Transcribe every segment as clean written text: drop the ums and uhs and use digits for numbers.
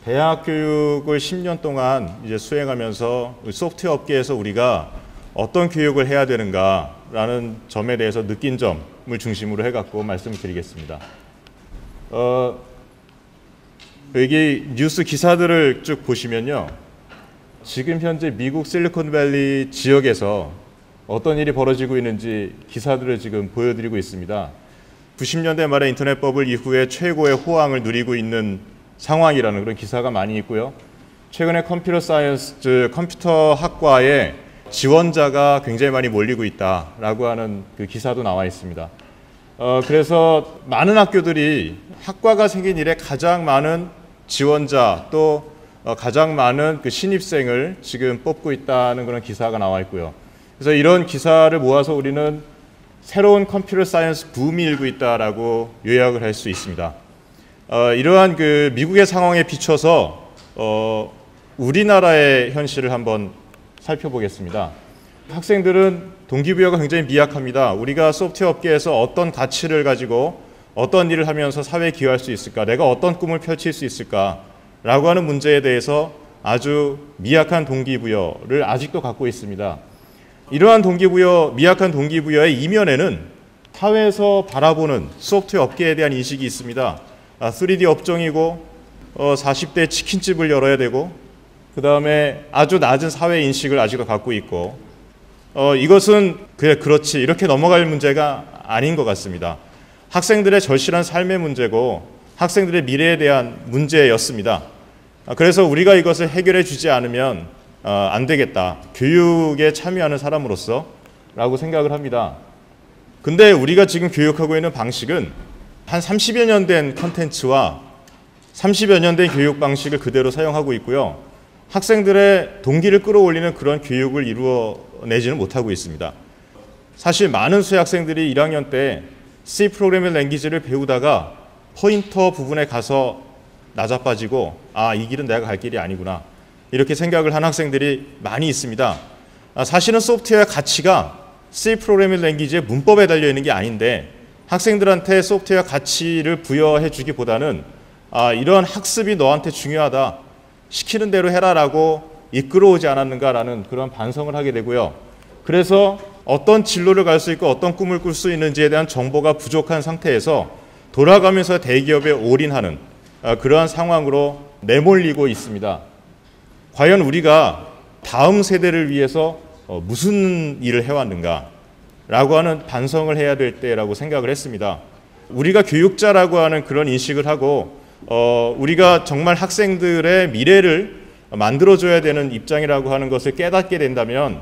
대학 교육을 10년 동안 이제 수행하면서 소프트웨어 업계에서 우리가 어떤 교육을 해야 되는가라는 점에 대해서 느낀 점을 중심으로 해갖고 말씀을 드리겠습니다. 여기 뉴스 기사들을 쭉 보시면요. 지금 현재 미국 실리콘밸리 지역에서 어떤 일이 벌어지고 있는지 기사들을 지금 보여드리고 있습니다. 90년대 말에 인터넷 버블 이후에 최고의 호황을 누리고 있는 상황이라는 그런 기사가 많이 있고요. 최근에 컴퓨터 사이언스, 컴퓨터 학과에 지원자가 굉장히 많이 몰리고 있다라고 하는 그 기사도 나와 있습니다. 그래서 많은 학교들이 학과가 생긴 이래 가장 많은 지원자 또 가장 많은 그 신입생을 지금 뽑고 있다는 그런 기사가 나와 있고요. 그래서 이런 기사를 모아서 우리는 새로운 컴퓨터 사이언스 붐이 일고 있다라고 요약을 할 수 있습니다. 이러한 그 미국의 상황에 비춰서 우리나라의 현실을 한번 살펴보겠습니다. 학생들은 동기부여가 굉장히 미약합니다. 우리가 소프트웨어 업계에서 어떤 가치를 가지고 어떤 일을 하면서 사회에 기여할 수 있을까? 내가 어떤 꿈을 펼칠 수 있을까? 라고 하는 문제에 대해서 아주 미약한 동기부여를 아직도 갖고 있습니다. 이러한 동기부여, 미약한 동기부여의 이면에는 사회에서 바라보는 소프트웨어 업계에 대한 인식이 있습니다. 3D 업종이고 40대 치킨집을 열어야 되고 그 다음에 아주 낮은 사회 인식을 아직도 갖고 있고 이것은 그래 그렇지 이렇게 넘어갈 문제가 아닌 것 같습니다. 학생들의 절실한 삶의 문제고 학생들의 미래에 대한 문제였습니다. 그래서 우리가 이것을 해결해 주지 않으면 안 되겠다. 교육에 참여하는 사람으로서 라고 생각을 합니다. 근데 우리가 지금 교육하고 있는 방식은 한 30여 년 된 컨텐츠와 30여 년 된 교육 방식을 그대로 사용하고 있고요. 학생들의 동기를 끌어올리는 그런 교육을 이루어내지는 못하고 있습니다. 사실 많은 수학생들이 1학년 때 C 프로그래밍 랭귀지를 배우다가 포인터 부분에 가서 나자빠지고 이 길은 내가 갈 길이 아니구나 이렇게 생각을 한 학생들이 많이 있습니다. 사실은 소프트웨어의 가치가 C 프로그래밍 랭귀지의 문법에 달려있는 게 아닌데 학생들한테 소프트웨어 가치를 부여해 주기보다는 이런 학습이 너한테 중요하다. 시키는 대로 해라라고 이끌어오지 않았는가라는 그런 반성을 하게 되고요. 그래서 어떤 진로를 갈 수 있고 어떤 꿈을 꿀 수 있는지에 대한 정보가 부족한 상태에서 돌아가면서 대기업에 올인하는 그러한 상황으로 내몰리고 있습니다. 과연 우리가 다음 세대를 위해서 무슨 일을 해왔는가 라고 하는 반성을 해야 될 때라고 생각을 했습니다. 우리가 교육자라고 하는 그런 인식을 하고 우리가 정말 학생들의 미래를 만들어줘야 되는 입장이라고 하는 것을 깨닫게 된다면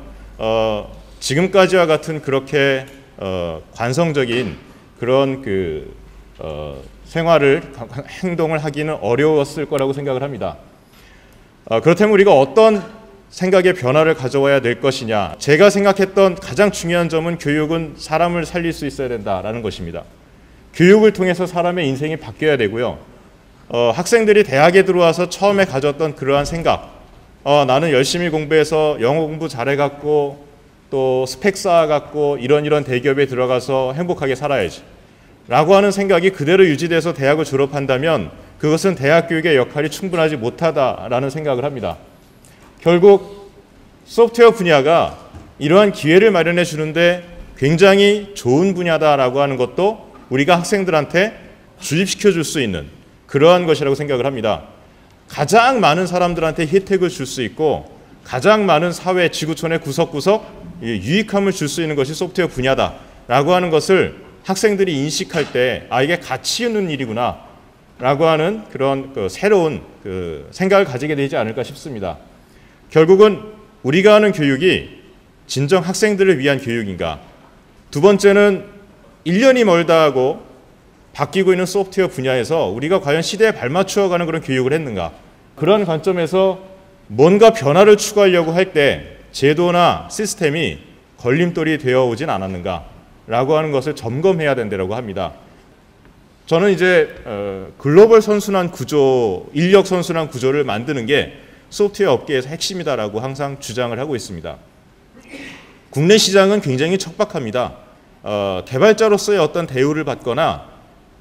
지금까지와 같은 그렇게 관성적인 그런 생활을 행동을 하기는 어려웠을 거라고 생각을 합니다. 그렇다면 우리가 어떤 생각의 변화를 가져와야 될 것이냐. 제가 생각했던 가장 중요한 점은 교육은 사람을 살릴 수 있어야 된다라는 것입니다. 교육을 통해서 사람의 인생이 바뀌어야 되고요. 학생들이 대학에 들어와서 처음에 가졌던 그러한 생각, 나는 열심히 공부해서 영어 공부 잘해갖고 또 스펙 쌓아갖고 이런 대기업에 들어가서 행복하게 살아야지 라고 하는 생각이 그대로 유지돼서 대학을 졸업한다면 그것은 대학 교육의 역할이 충분하지 못하다라는 생각을 합니다. 결국 소프트웨어 분야가 이러한 기회를 마련해 주는데 굉장히 좋은 분야다라고 하는 것도 우리가 학생들한테 주입시켜 줄 수 있는 그러한 것이라고 생각을 합니다. 가장 많은 사람들한테 혜택을 줄 수 있고 가장 많은 사회 지구촌의 구석구석 유익함을 줄 수 있는 것이 소프트웨어 분야다라고 하는 것을 학생들이 인식할 때 이게 가치 있는 일이구나 라고 하는 그런 새로운 생각을 가지게 되지 않을까 싶습니다. 결국은 우리가 하는 교육이 진정 학생들을 위한 교육인가? 두 번째는 1년이 멀다 하고 바뀌고 있는 소프트웨어 분야에서 우리가 과연 시대에 발맞추어가는 그런 교육을 했는가? 그런 관점에서 뭔가 변화를 추구하려고 할 때 제도나 시스템이 걸림돌이 되어오진 않았는가? 라고 하는 것을 점검해야 된다고 합니다. 저는 이제 글로벌 선순환 구조, 인력 선순환 구조를 만드는 게 소프트웨어 업계에서 핵심이다라고 항상 주장을 하고 있습니다. 국내 시장은 굉장히 척박합니다. 개발자로서의 어떤 대우를 받거나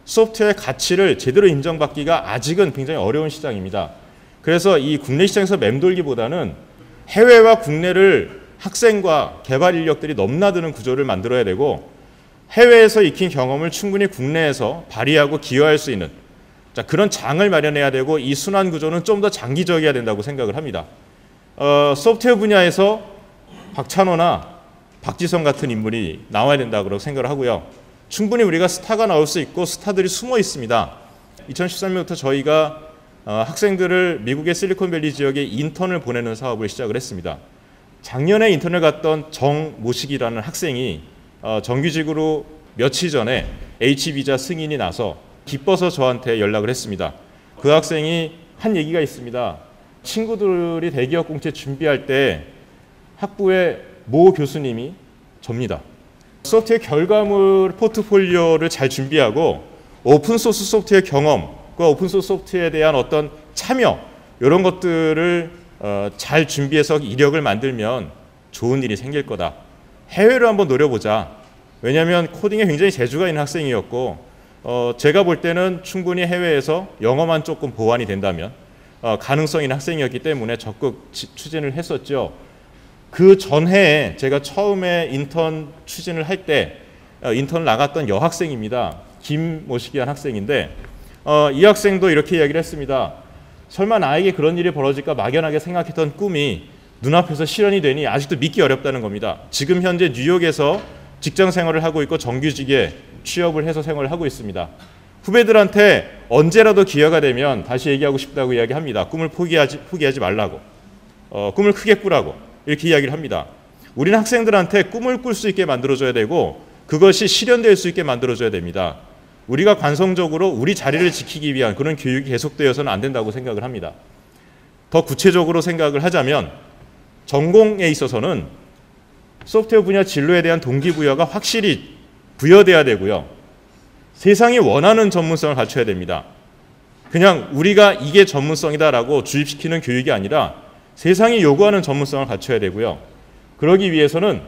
소프트웨어의 가치를 제대로 인정받기가 아직은 굉장히 어려운 시장입니다. 그래서 이 국내 시장에서 맴돌기보다는 해외와 국내를 학생과 개발 인력들이 넘나드는 구조를 만들어야 되고 해외에서 익힌 경험을 충분히 국내에서 발휘하고 기여할 수 있는 그런 장을 마련해야 되고 이 순환 구조는 좀 더 장기적이어야 된다고 생각을 합니다. 소프트웨어 분야에서 박찬호나 박지성 같은 인물이 나와야 된다고 생각을 하고요. 충분히 우리가 스타가 나올 수 있고 스타들이 숨어 있습니다. 2013년부터 저희가 학생들을 미국의 실리콘밸리 지역에 인턴을 보내는 사업을 시작을 했습니다. 작년에 인턴을 갔던 정모식이라는 학생이 정규직으로 며칠 전에 H비자 승인이 나서 기뻐서 저한테 연락을 했습니다. 그 학생이 한 얘기가 있습니다. 친구들이 대기업 공채 준비할 때 학부의 모 교수님이 접니다. 소프트웨어 결과물 포트폴리오를 잘 준비하고 오픈소스 소프트웨어 경험과 오픈소스 소프트웨어에 대한 어떤 참여 이런 것들을 잘 준비해서 이력을 만들면 좋은 일이 생길 거다. 해외로 한번 노려보자. 왜냐하면 코딩에 굉장히 재주가 있는 학생이었고 제가 볼 때는 충분히 해외에서 영어만 조금 보완이 된다면 가능성 있는 학생이었기 때문에 적극 추진을 했었죠. 그 전해에 제가 처음에 인턴 추진을 할 때 인턴을 나갔던 여학생입니다. 김모식이라는 학생인데 이 학생도 이렇게 이야기를 했습니다. 설마 나에게 그런 일이 벌어질까 막연하게 생각했던 꿈이 눈앞에서 실현이 되니 아직도 믿기 어렵다는 겁니다. 지금 현재 뉴욕에서 직장 생활을 하고 있고 정규직에 취업을 해서 생활을 하고 있습니다. 후배들한테 언제라도 기회가 되면 다시 얘기하고 싶다고 이야기합니다. 꿈을 포기하지 말라고. 꿈을 크게 꾸라고. 이렇게 이야기를 합니다. 우리는 학생들한테 꿈을 꿀 수 있게 만들어줘야 되고 그것이 실현될 수 있게 만들어줘야 됩니다. 우리가 관성적으로 우리 자리를 지키기 위한 그런 교육이 계속되어서는 안 된다고 생각을 합니다. 더 구체적으로 생각을 하자면 전공에 있어서는 소프트웨어 분야 진로에 대한 동기부여가 확실히 부여돼야 되고요. 세상이 원하는 전문성을 갖춰야 됩니다. 그냥 우리가 이게 전문성이다라고 주입시키는 교육이 아니라 세상이 요구하는 전문성을 갖춰야 되고요. 그러기 위해서는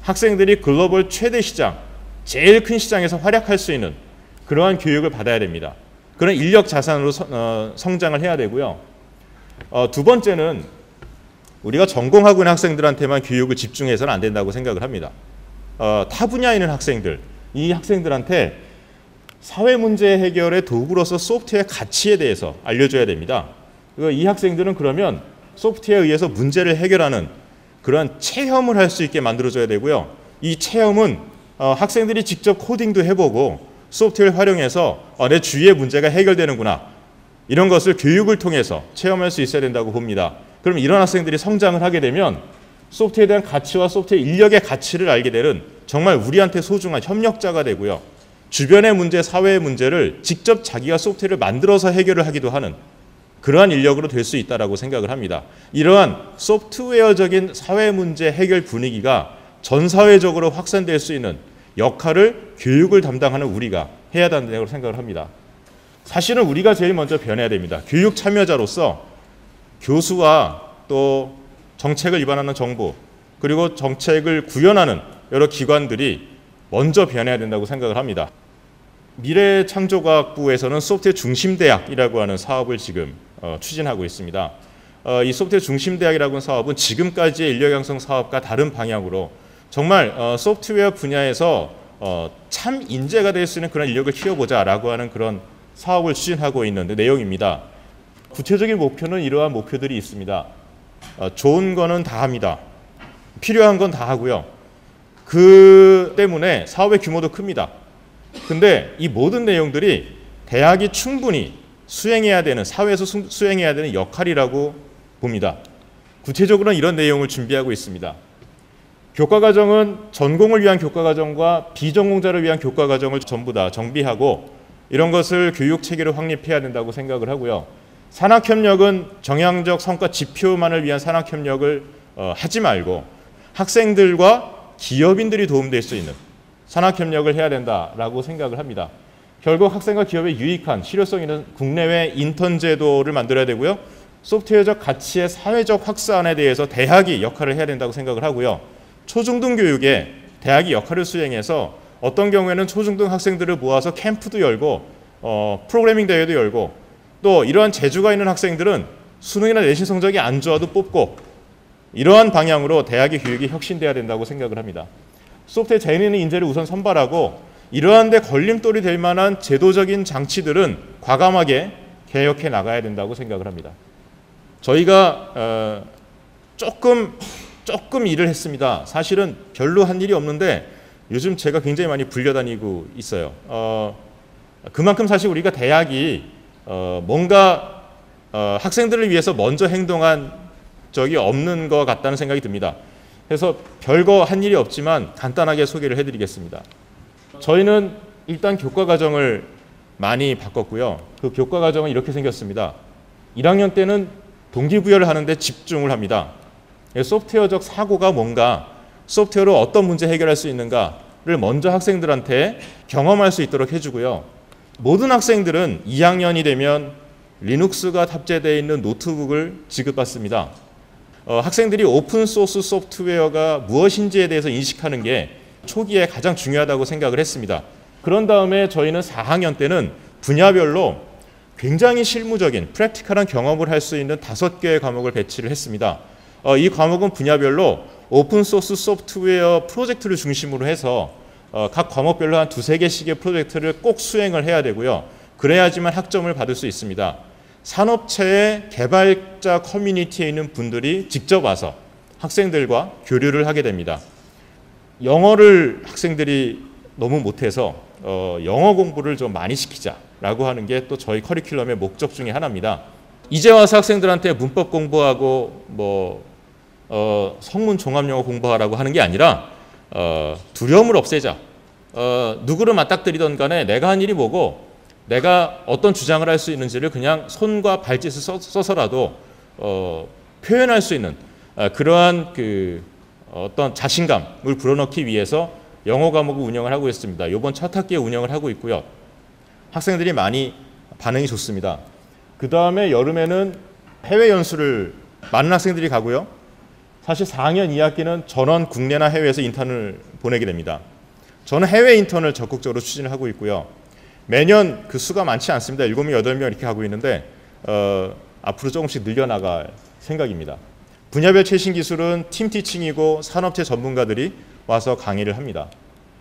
학생들이 글로벌 최대 시장, 제일 큰 시장에서 활약할 수 있는 그러한 교육을 받아야 됩니다. 그런 인력 자산으로 성장을 해야 되고요. 두 번째는 우리가 전공하고 있는 학생들한테만 교육을 집중해서는 안 된다고 생각을 합니다. 타 분야에 있는 학생들, 이 학생들한테 사회 문제 해결의 도구로서 소프트웨어 가치에 대해서 알려줘야 됩니다. 이 학생들은 그러면 소프트웨어에 의해서 문제를 해결하는 그런 체험을 할 수 있게 만들어줘야 되고요. 이 체험은 학생들이 직접 코딩도 해보고 소프트웨어를 활용해서 내 주위의 문제가 해결되는구나. 이런 것을 교육을 통해서 체험할 수 있어야 된다고 봅니다. 그럼 이런 학생들이 성장을 하게 되면 소프트웨어에 대한 가치와 소프트웨어 인력의 가치를 알게 되는 정말 우리한테 소중한 협력자가 되고요. 주변의 문제, 사회의 문제를 직접 자기가 소프트웨어를 만들어서 해결을 하기도 하는 그러한 인력으로 될 수 있다고 생각을 합니다. 이러한 소프트웨어적인 사회 문제 해결 분위기가 전 사회적으로 확산될 수 있는 역할을 교육을 담당하는 우리가 해야 된다고 생각을 합니다. 사실은 우리가 제일 먼저 변해야 됩니다. 교육 참여자로서 교수와 또 정책을 위반하는 정부 그리고 정책을 구현하는 여러 기관들이 먼저 변해야 된다고 생각을 합니다. 미래창조과학부에서는 소프트웨어 중심대학이라고 하는 사업을 지금 추진하고 있습니다. 이 소프트웨어 중심대학이라고 하는 사업은 지금까지의 인력 양성 사업과 다른 방향으로 정말 소프트웨어 분야에서 참 인재가 될 수 있는 그런 인력을 키워보자라고 하는 그런 사업을 추진하고 있는 내용입니다. 구체적인 목표는 이러한 목표들이 있습니다. 좋은 거는 다 합니다. 필요한 건 다 하고요. 그 때문에 사업의 규모도 큽니다. 근데 이 모든 내용들이 대학이 충분히 수행해야 되는, 사회에서 수행해야 되는 역할이라고 봅니다. 구체적으로는 이런 내용을 준비하고 있습니다. 교과과정은 전공을 위한 교과과정과 비전공자를 위한 교과과정을 전부 다 정비하고 이런 것을 교육체계로 확립해야 된다고 생각을 하고요. 산학협력은 정량적 성과 지표만을 위한 산학협력을 하지 말고 학생들과 기업인들이 도움될 수 있는 산학협력을 해야 된다라고 생각을 합니다. 결국 학생과 기업에 유익한 실효성 있는 국내외 인턴 제도를 만들어야 되고요. 소프트웨어적 가치의 사회적 확산에 대해서 대학이 역할을 해야 된다고 생각을 하고요. 초중등 교육에 대학이 역할을 수행해서 어떤 경우에는 초중등 학생들을 모아서 캠프도 열고 프로그래밍 대회도 열고 또 이러한 재주가 있는 학생들은 수능이나 내신 성적이 안 좋아도 뽑고 이러한 방향으로 대학의 교육이 혁신돼야 된다고 생각을 합니다. 소프트웨어 재능 인재를 우선 선발하고 이러한 데 걸림돌이 될 만한 제도적인 장치들은 과감하게 개혁해 나가야 된다고 생각을 합니다. 저희가 조금 일을 했습니다. 사실은 별로 한 일이 없는데 요즘 제가 굉장히 많이 불려다니고 있어요. 그만큼 사실 우리가 대학이 뭔가 학생들을 위해서 먼저 행동한 적이 없는 것 같다는 생각이 듭니다. 그래서 별거 한 일이 없지만 간단하게 소개를 해드리겠습니다. 저희는 일단 교과 과정을 많이 바꿨고요. 그 교과 과정은 이렇게 생겼습니다. 1학년 때는 동기부여를 하는데 집중을 합니다. 소프트웨어적 사고가 뭔가, 소프트웨어로 어떤 문제 해결할 수 있는가를 먼저 학생들한테 경험할 수 있도록 해주고요. 모든 학생들은 2학년이 되면 리눅스가 탑재되어 있는 노트북을 지급받습니다. 학생들이 오픈소스 소프트웨어가 무엇인지에 대해서 인식하는 게 초기에 가장 중요하다고 생각을 했습니다. 그런 다음에 저희는 4학년 때는 분야별로 굉장히 실무적인 프랙티컬한 경험을 할 수 있는 5개의 과목을 배치를 했습니다. 이 과목은 분야별로 오픈소스 소프트웨어 프로젝트를 중심으로 해서 각 과목별로 한 2~3개씩의 프로젝트를 꼭 수행을 해야 되고요. 그래야지만 학점을 받을 수 있습니다. 산업체의 개발자 커뮤니티에 있는 분들이 직접 와서 학생들과 교류를 하게 됩니다. 영어를 학생들이 너무 못해서 영어 공부를 좀 많이 시키자라고 하는 게 또 저희 커리큘럼의 목적 중에 하나입니다. 이제 와서 학생들한테 문법 공부하고 성문 종합영어 공부하라고 하는 게 아니라 두려움을 없애자. 누구를 맞닥뜨리던 간에 내가 한 일이 뭐고 내가 어떤 주장을 할 수 있는지를 그냥 손과 발짓을 써서라도 표현할 수 있는 그러한 어떤 자신감을 불어넣기 위해서 영어 과목을 운영을 하고 있습니다. 이번 첫 학기에 운영을 하고 있고요. 학생들이 많이 반응이 좋습니다. 그 다음에 여름에는 해외 연수를 많은 학생들이 가고요. 사실 4학년 2학기는 전원 국내나 해외에서 인턴을 보내게 됩니다. 저는 해외 인턴을 적극적으로 추진을 하고 있고요. 매년 그 수가 많지 않습니다. 7명, 8명 이렇게 가고 있는데 앞으로 조금씩 늘려나갈 생각입니다. 분야별 최신 기술은 팀 티칭이고 산업체 전문가들이 와서 강의를 합니다.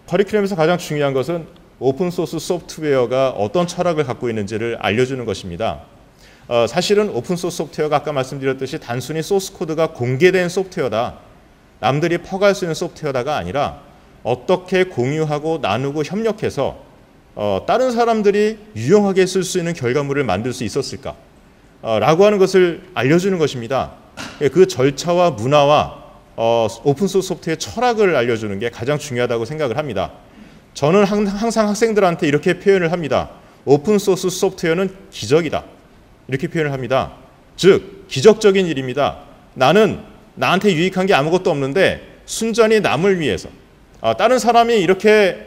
커리큘럼에서 가장 중요한 것은 오픈소스 소프트웨어가 어떤 철학을 갖고 있는지를 알려주는 것입니다. 사실은 오픈소스 소프트웨어가 아까 말씀드렸듯이 단순히 소스 코드가 공개된 소프트웨어다, 남들이 퍼갈 수 있는 소프트웨어다가 아니라 어떻게 공유하고 나누고 협력해서 다른 사람들이 유용하게 쓸 수 있는 결과물을 만들 수 있었을까 라고 하는 것을 알려주는 것입니다. 그 절차와 문화와 오픈소스 소프트웨어의 철학을 알려주는 게 가장 중요하다고 생각을 합니다. 저는 항상 학생들한테 이렇게 표현을 합니다. 오픈소스 소프트웨어는 기적이다. 이렇게 표현을 합니다. 즉 기적적인 일입니다. 나는 나한테 유익한 게 아무것도 없는데 순전히 남을 위해서 다른 사람이 이렇게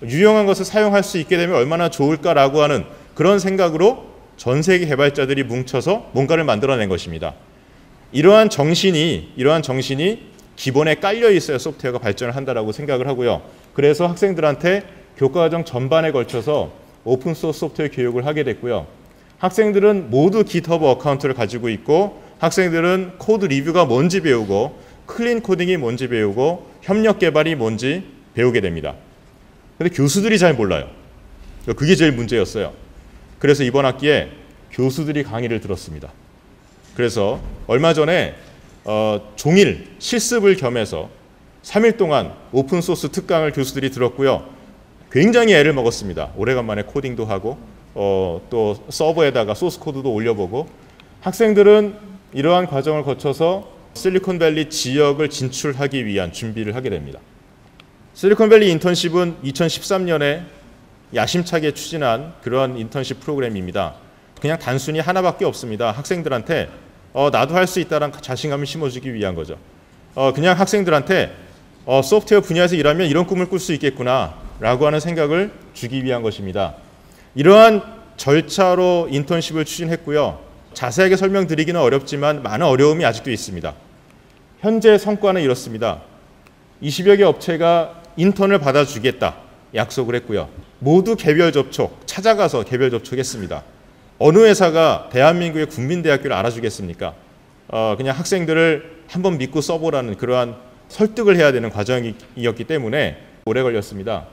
유용한 것을 사용할 수 있게 되면 얼마나 좋을까라고 하는 그런 생각으로 전 세계 개발자들이 뭉쳐서 뭔가를 만들어낸 것입니다. 이러한 정신이 기본에 깔려 있어야 소프트웨어가 발전을 한다라고 생각을 하고요. 그래서 학생들한테 교과과정 전반에 걸쳐서 오픈소스 소프트웨어 교육을 하게 됐고요. 학생들은 모두 GitHub 어카운트를 가지고 있고 학생들은 코드 리뷰가 뭔지 배우고 클린 코딩이 뭔지 배우고 협력 개발이 뭔지 배우게 됩니다. 그런데 교수들이 잘 몰라요. 그게 제일 문제였어요. 그래서 이번 학기에 교수들이 강의를 들었습니다. 그래서 얼마 전에 종일 실습을 겸해서 3일 동안 오픈소스 특강을 교수들이 들었고요. 굉장히 애를 먹었습니다. 오래간만에 코딩도 하고 또 서버에다가 소스 코드도 올려보고 학생들은 이러한 과정을 거쳐서 실리콘밸리 지역을 진출하기 위한 준비를 하게 됩니다. 실리콘밸리 인턴십은 2013년에 야심차게 추진한 그런 인턴십 프로그램입니다. 그냥 단순히 하나밖에 없습니다. 학생들한테 나도 할 수 있다는 자신감을 심어주기 위한 거죠. 그냥 학생들한테 소프트웨어 분야에서 일하면 이런 꿈을 꿀 수 있겠구나 라고 하는 생각을 주기 위한 것입니다. 이러한 절차로 인턴십을 추진했고요. 자세하게 설명드리기는 어렵지만 많은 어려움이 아직도 있습니다. 현재 성과는 이렇습니다. 20여 개 업체가 인턴을 받아주겠다 약속을 했고요. 모두 개별 접촉, 찾아가서 개별 접촉했습니다. 어느 회사가 대한민국의 국민대학교를 알아주겠습니까? 그냥 학생들을 한번 믿고 써보라는 그러한 설득을 해야 되는 과정이었기 때문에 오래 걸렸습니다.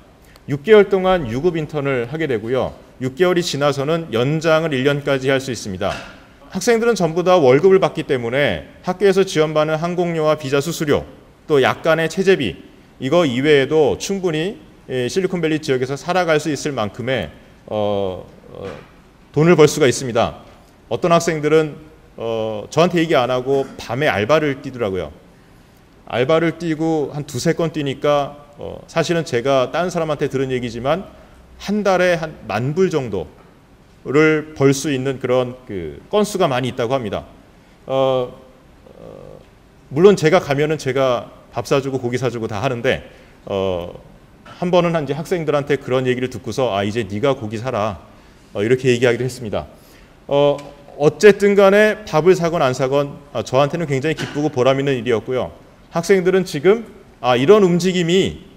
6개월 동안 유급 인턴을 하게 되고요. 6개월이 지나서는 연장을 1년까지 할 수 있습니다. 학생들은 전부 다 월급을 받기 때문에 학교에서 지원받는 항공료와 비자 수수료, 또 약간의 체재비, 이거 이외에도 충분히 실리콘밸리 지역에서 살아갈 수 있을 만큼의 돈을 벌 수가 있습니다. 어떤 학생들은 저한테 얘기 안 하고 밤에 알바를 뛰더라고요. 알바를 뛰고 한 두세 건 뛰니까 사실은 제가 다른 사람한테 들은 얘기지만 한 달에 한 10,000불 정도를 벌 수 있는 그런 그 건수가 많이 있다고 합니다. 물론 제가 가면은 제가 밥 사주고 고기 사주고 다 하는데 한 번은 이제 학생들한테 그런 얘기를 듣고서 이제 네가 고기 사라 이렇게 얘기하기도 했습니다. 어쨌든 간에 밥을 사건 안 사건 저한테는 굉장히 기쁘고 보람 있는 일이었고요. 학생들은 지금 이런 움직임이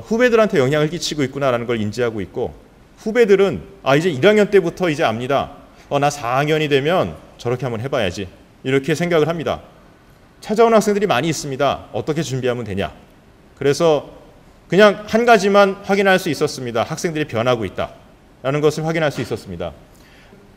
후배들한테 영향을 끼치고 있구나라는 걸 인지하고 있고, 후배들은 이제 1학년 때부터 이제 압니다. 나 4학년이 되면 저렇게 한번 해봐야지 이렇게 생각을 합니다. 찾아온 학생들이 많이 있습니다. 어떻게 준비하면 되냐. 그래서 그냥 한 가지만 확인할 수 있었습니다. 학생들이 변하고 있다라는 것을 확인할 수 있었습니다.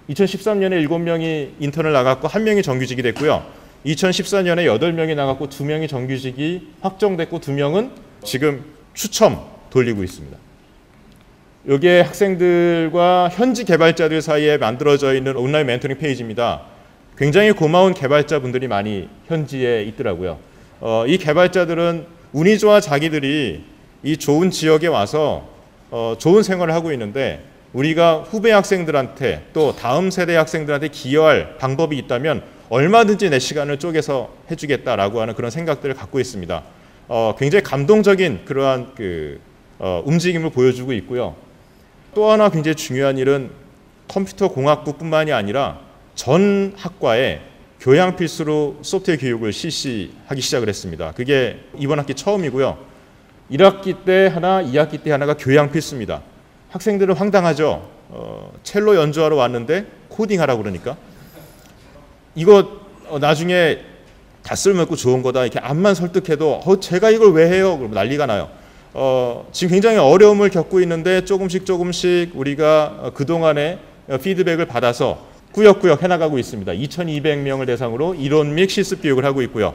2013년에 7명이 인턴을 나갔고 1명이 정규직이 됐고요. 2014년에 8명이 나갔고 2명이 정규직이 확정됐고 2명은 지금 추첨 돌리고 있습니다. 이게 학생들과 현지 개발자들 사이에 만들어져 있는 온라인 멘토링 페이지입니다. 굉장히 고마운 개발자분들이 많이 현지에 있더라고요. 이 개발자들은 운이 좋아 자기들이 이 좋은 지역에 와서 좋은 생활을 하고 있는데, 우리가 후배 학생들한테 또 다음 세대 학생들한테 기여할 방법이 있다면 얼마든지 내 시간을 쪼개서 해주겠다라고 하는 그런 생각들을 갖고 있습니다. 굉장히 감동적인 그러한 움직임을 보여주고 있고요. 또 하나 굉장히 중요한 일은 컴퓨터 공학부뿐만이 아니라 전 학과에 교양 필수로 소프트웨어 교육을 실시하기 시작을 했습니다. 그게 이번 학기 처음이고요. 1학기 때 하나, 2학기 때 하나가 교양 필수입니다. 학생들은 황당하죠. 첼로 연주하러 왔는데 코딩하라고 그러니까 이거 나중에 다 쓸모있고 좋은 거다 이렇게 암만 설득해도 제가 이걸 왜 해요? 그러면 난리가 나요. 지금 굉장히 어려움을 겪고 있는데 조금씩 우리가 그동안의 피드백을 받아서 꾸역꾸역 해나가고 있습니다. 2,200명을 대상으로 이론 및 실습 교육을 하고 있고요.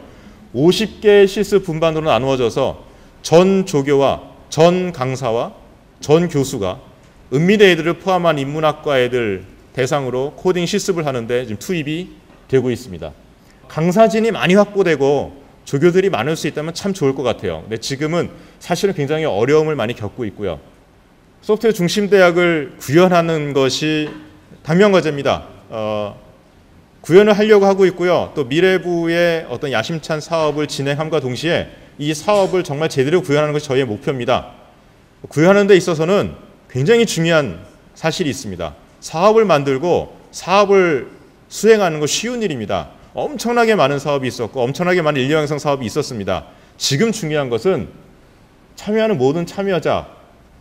50개의 실습 분반으로 나누어져서 전 조교와 전 강사와 전 교수가 은미대 애들을 포함한 인문학과 애들 대상으로 코딩 실습을 하는데 지금 투입이 되고 있습니다. 강사진이 많이 확보되고 조교들이 많을 수 있다면 참 좋을 것 같아요. 근데 지금은 사실은 굉장히 어려움을 많이 겪고 있고요. 소프트웨어 중심 대학을 구현하는 것이 당면과제입니다. 구현을 하려고 하고 있고요. 또 미래부의 어떤 야심찬 사업을 진행함과 동시에 이 사업을 정말 제대로 구현하는 것이 저희의 목표입니다. 구현하는 데 있어서는 굉장히 중요한 사실이 있습니다. 사업을 만들고 사업을 수행하는 거 쉬운 일입니다. 엄청나게 많은 사업이 있었고 엄청나게 많은 인력 양성 사업이 있었습니다. 지금 중요한 것은 참여하는 모든 참여자가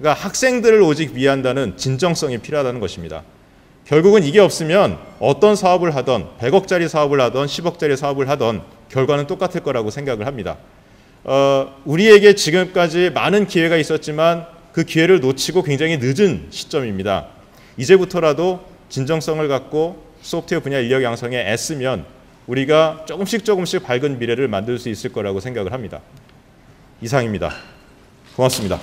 학생들을 오직 위한다는 진정성이 필요하다는 것입니다. 결국은 이게 없으면 어떤 사업을 하던 100억짜리 사업을 하던 10억짜리 사업을 하던 결과는 똑같을 거라고 생각을 합니다. 우리에게 지금까지 많은 기회가 있었지만 그 기회를 놓치고 굉장히 늦은 시점입니다. 이제부터라도 진정성을 갖고 소프트웨어 분야 인력 양성에 애쓰면 우리가 조금씩 밝은 미래를 만들 수 있을 거라고 생각을 합니다. 이상입니다. 고맙습니다.